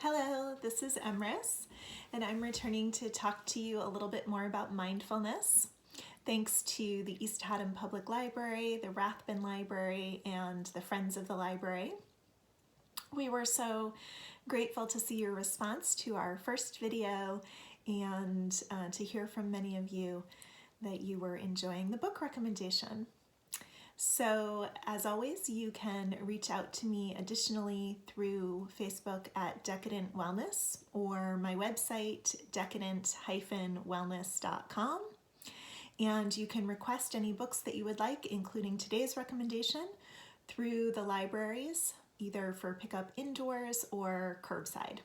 Hello, this is Emrys, and I'm returning to talk to you a little bit more about mindfulness. Thanks to the East Haddam Public Library, the Rathbun Library, and the Friends of the Library. We were so grateful to see your response to our first video and to hear from many of you that you were enjoying the book recommendation. So as always, you can reach out to me additionally through Facebook at Decadent Wellness or my website, decadent-wellness.com. And you can request any books that you would like, including today's recommendation, through the libraries, either for pickup indoors or curbside.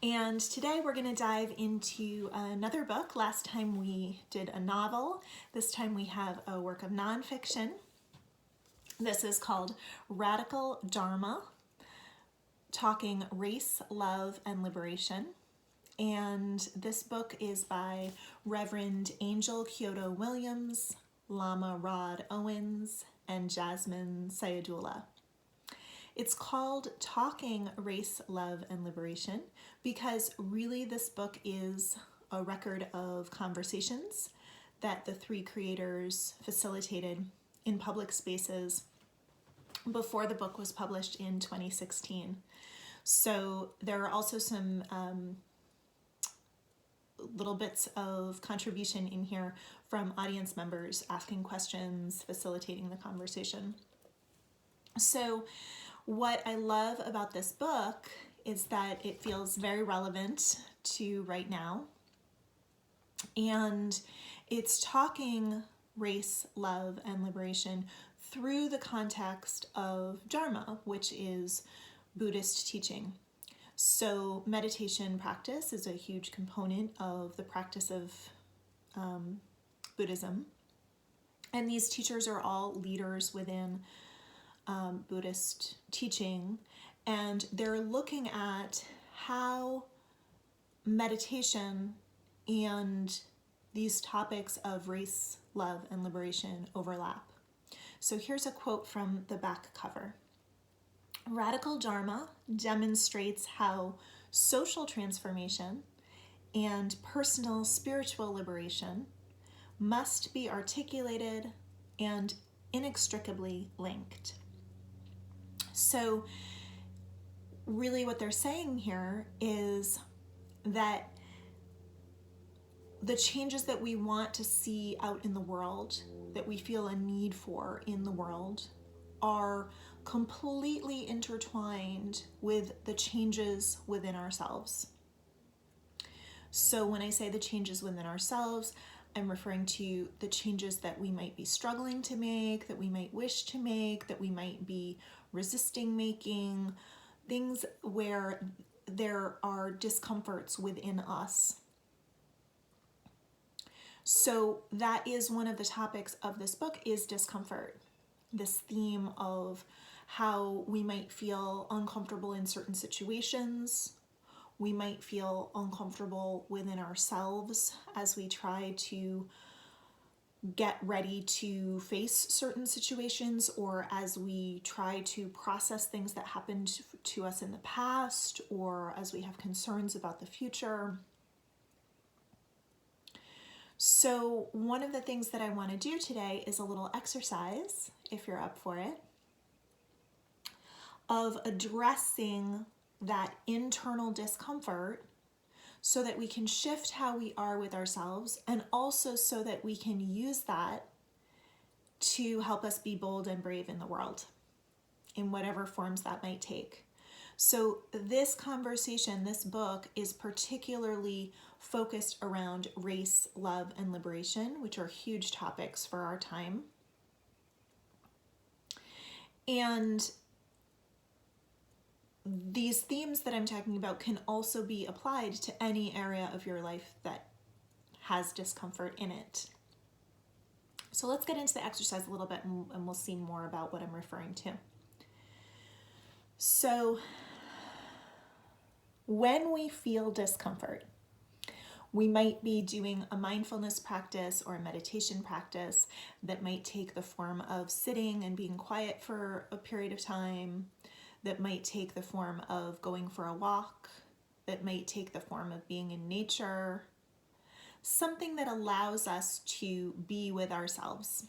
And today we're going to dive into another book. Last time we did a novel. This time we have a work of nonfiction. This is called Radical Dharma, Talking Race, Love, and Liberation. And this book is by Reverend Angel Kyoto Williams, Lama Rod Owens, and Jasmine Sayadullah. It's called Talking Race, Love, and Liberation because really this book is a record of conversations that the three creators facilitated in public spaces before the book was published in 2016. So there are also some little bits of contribution in here from audience members asking questions, facilitating the conversation. So what I love about this book is that it feels very relevant to right now. And it's talking race, love, and liberation through the context of Dharma, which is Buddhist teaching. So meditation practice is a huge component of the practice of Buddhism. And these teachers are all leaders within Buddhist teaching, and they're looking at how meditation and these topics of race, love, and liberation overlap. So here's a quote from the back cover. Radical Dharma demonstrates how social transformation and personal spiritual liberation must be articulated and inextricably linked. So really what they're saying here is that the changes that we want to see out in the world, that we feel a need for in the world, are completely intertwined with the changes within ourselves. So when I say the changes within ourselves, I'm referring to the changes that we might be struggling to make, that we might wish to make, that we might be resisting making, things where there are discomforts within us. So that is one of the topics of this book, is discomfort. This theme of how we might feel uncomfortable in certain situations. We might feel uncomfortable within ourselves as we try to get ready to face certain situations, or as we try to process things that happened to us in the past, or as we have concerns about the future. So one of the things that I want to do today is a little exercise, if you're up for it, of addressing that internal discomfort so that we can shift how we are with ourselves, and also so that we can use that to help us be bold and brave in the world, in whatever forms that might take. So this conversation, this book, is particularly focused around race, love, and liberation, which are huge topics for our time. And these themes that I'm talking about can also be applied to any area of your life that has discomfort in it. So let's get into the exercise a little bit, and we'll see more about what I'm referring to. So when we feel discomfort, we might be doing a mindfulness practice or a meditation practice that might take the form of sitting and being quiet for a period of time. that might take the form of going for a walk, that might take the form of being in nature, something that allows us to be with ourselves.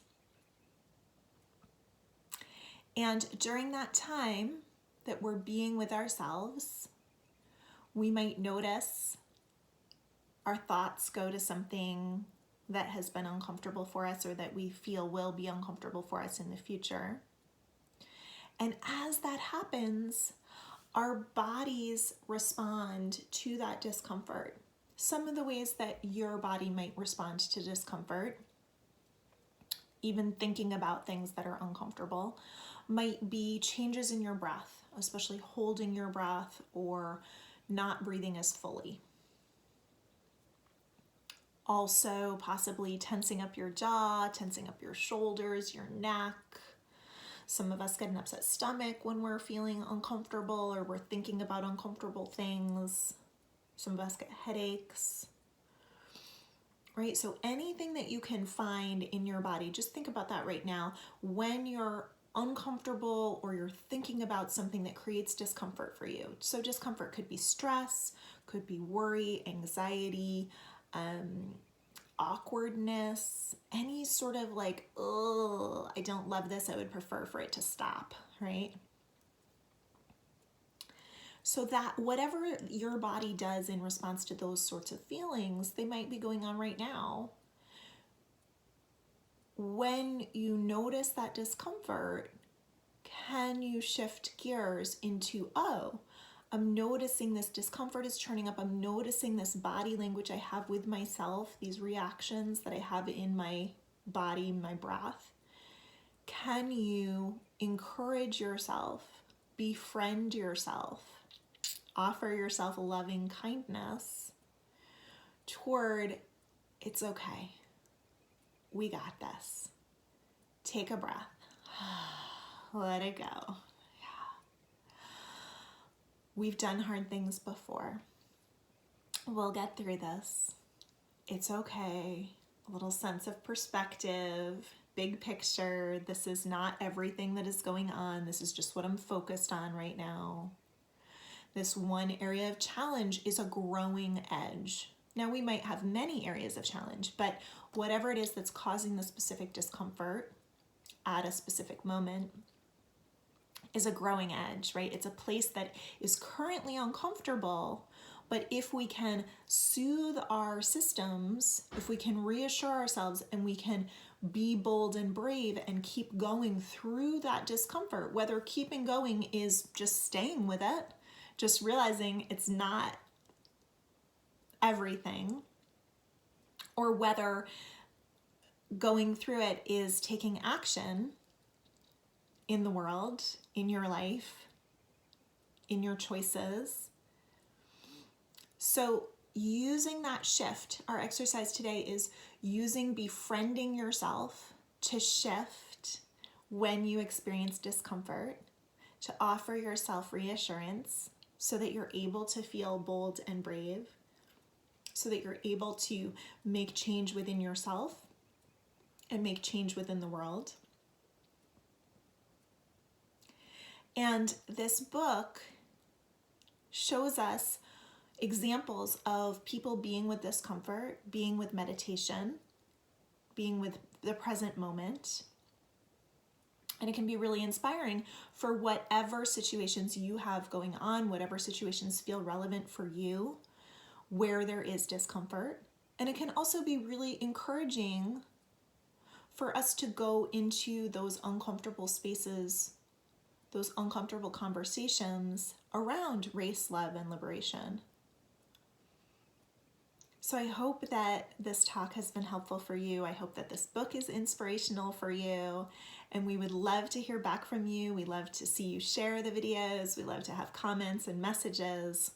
And during that time that we're being with ourselves, we might notice our thoughts go to something that has been uncomfortable for us or that we feel will be uncomfortable for us in the future. And as that happens, our bodies respond to that discomfort. Some of the ways that your body might respond to discomfort, even thinking about things that are uncomfortable, might be changes in your breath, especially holding your breath or not breathing as fully. Also, possibly tensing up your jaw, tensing up your shoulders, your neck. Some of us get an upset stomach when we're feeling uncomfortable or we're thinking about uncomfortable things. Some of us get headaches, right? So anything that you can find in your body, just think about that right now. When you're uncomfortable or you're thinking about something that creates discomfort for you. So discomfort could be stress, could be worry, anxiety, awkwardness, any sort of like, oh, I don't love this, I would prefer for it to stop, right? So that whatever your body does in response to those sorts of feelings, they might be going on right now. When you notice that discomfort, can you shift gears into, oh, I'm noticing this discomfort is turning up. I'm noticing this body language I have with myself, these reactions that I have in my body, my breath. Can you encourage yourself, befriend yourself, offer yourself loving kindness toward, it's okay. We got this. Take a breath. Let it go. We've done hard things before. We'll get through this. It's okay. A little sense of perspective, big picture. This is not everything that is going on. This is just what I'm focused on right now. This one area of challenge is a growing edge. Now, we might have many areas of challenge, but whatever it is that's causing the specific discomfort at a specific moment is a growing edge, right? It's a place that is currently uncomfortable, but if we can soothe our systems, if we can reassure ourselves and we can be bold and brave and keep going through that discomfort, whether keeping going is just staying with it, just realizing it's not everything, or whether going through it is taking action in the world, in your life, in your choices. So using that shift, our exercise today is using befriending yourself to shift when you experience discomfort, to offer yourself reassurance so that you're able to feel bold and brave, so that you're able to make change within yourself and make change within the world. And this book shows us examples of people being with discomfort, being with meditation, being with the present moment. And it can be really inspiring for whatever situations you have going on, whatever situations feel relevant for you, where there is discomfort. And it can also be really encouraging for us to go into those uncomfortable spaces, those uncomfortable conversations around race, love, and liberation. So I hope that this talk has been helpful for you. I hope that this book is inspirational for you. And we would love to hear back from you. We love to see you share the videos. We love to have comments and messages.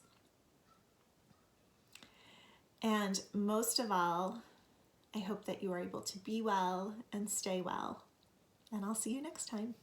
And most of all, I hope that you are able to be well and stay well. And I'll see you next time.